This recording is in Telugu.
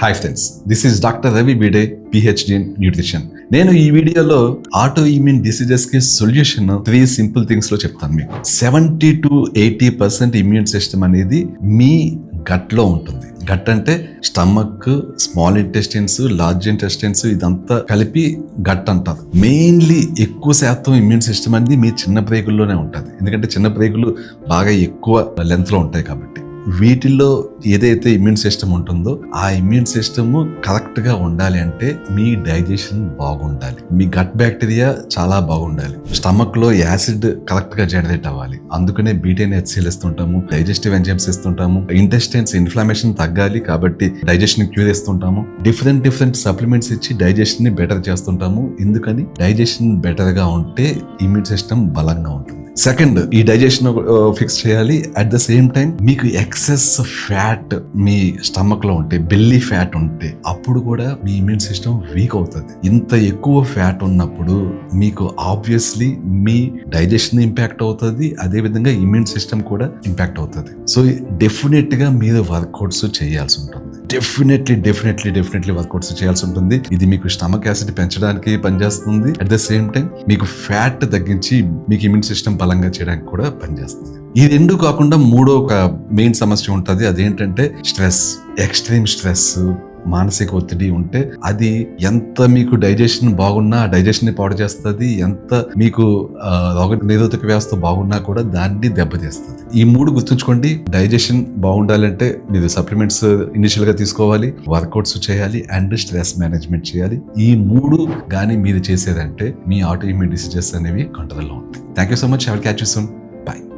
Hi friends, this is doctor Ravi Bide, PhD in nutrition. నేను ఈ వీడియోలో ఆటో ఇమ్యూన్ డిసీజెస్ కి సొల్యూషన్ 3 సింపుల్ థింగ్స్ లో చెప్తాను మీకు. 70-80% ఇమ్యూన్ సిస్టమ్ అనేది మీ గట్ లో ఉంటుంది. గట్ అంటే stomach, small intestines, large intestines ఇదంతా కలిపి గట్ అంటారు. మెయిన్లీ ఎక్కువ శాతం ఇమ్యూన్ సిస్టమ్ అనేది మీ చిన్న ప్రేగుల్లోనే ఉంటుంది. ఎందుకంటే చిన్న ప్రేగులు బాగా ఎక్కువ లెంత్ లో ఉంటాయి కాబట్టి. వీటిల్లో ఏదైతే ఇమ్యూన్ సిస్టమ్ ఉంటుందో ఆ ఇమ్యూన్ సిస్టమ్ కరెక్ట్ గా ఉండాలి అంటే మీ డైజెషన్ బాగుండాలి, మీ గట్ బ్యాక్టీరియా చాలా బాగుండాలి, స్టమక్ లో యాసిడ్ కరెక్ట్ గా జనరేట్ అవ్వాలి. అందుకనే బీటైన్ హెచ్సిఎల్ ఇస్తుంటాము, డైజెస్టివ్ ఎంజైమ్స్ ఇస్తుంటాము, ఇంటెస్టైన్స్ ఇన్ఫ్లమేషన్ తగ్గాలి కాబట్టి డైజెషన్ క్యూర్ ఇస్తుంటాము, డిఫరెంట్ సప్లిమెంట్స్ ఇచ్చి డైజెషన్ ని బెటర్ చేస్తుంటాము. ఎందుకని డైజెషన్ బెటర్ గా ఉంటే ఇమ్యూన్ సిస్టమ్ బలంగా ఉంటుంది. సెకండ్, ఈ డైజెషన్ ఫిక్స్ చేయాలి. అట్ ద సేమ్ టైం మీకు ఎక్సెస్ ఫ్యాట్ మీ స్టమక్ లో ఉంటే, బెల్లీ ఫ్యాట్ ఉంటే అప్పుడు కూడా మీ ఇమ్యూన్ సిస్టమ్ వీక్ అవుతుంది. ఇంత ఎక్కువ ఫ్యాట్ ఉన్నప్పుడు మీకు ఆబ్వియస్లీ మీ డైజెషన్ ఇంపాక్ట్ అవుతుంది, అదే విధంగా ఇమ్యూన్ సిస్టమ్ కూడా ఇంపాక్ట్ అవుతుంది. సో డెఫినెట్ గా మీరు వర్కౌట్స్ చేయాల్సి ఉంటుంది. డెఫినెట్లీ వర్కౌట్స్ చేయాల్సి ఉంటుంది. ఇది మీకు స్టమక్ యాసిడ్ పెంచడానికి పనిచేస్తుంది. అట్ ద సేమ్ టైం మీకు ఫ్యాట్ తగ్గించి మీకు ఇమ్యూన్ సిస్టమ్ బలంగా చేయడానికి కూడా పనిచేస్తుంది. ఈ రెండు కాకుండా మూడో ఒక మెయిన్ సమస్య ఉంటుంది. అదేంటంటే స్ట్రెస్. ఎక్స్ట్రీమ్ స్ట్రెస్, మానసిక ఒత్తిడి ఉంటే అది ఎంత మీకు డైజెషన్ బాగున్నా డైజెషన్ ని పాడు చేస్తుంది, ఎంత మీకు రోగ నిరోధక వ్యవస్థ బాగున్నా కూడా దాన్ని దెబ్బతీస్తుంది. ఈ మూడు గుర్తుంచుకోండి. డైజెషన్ బాగుండాలంటే మీరు సప్లిమెంట్స్ ఇనిషియల్ గా తీసుకోవాలి, వర్కౌట్స్ చేయాలి అండ్ స్ట్రెస్ మేనేజ్మెంట్ చేయాలి. ఈ మూడు గానీ మీరు చేసేదంటే మీ ఆటో ఇమ్యూన్ డిసీజెస్ అనేవి కంట్రోల్లో ఉంటాయి. Thank you so much. I will catch you soon.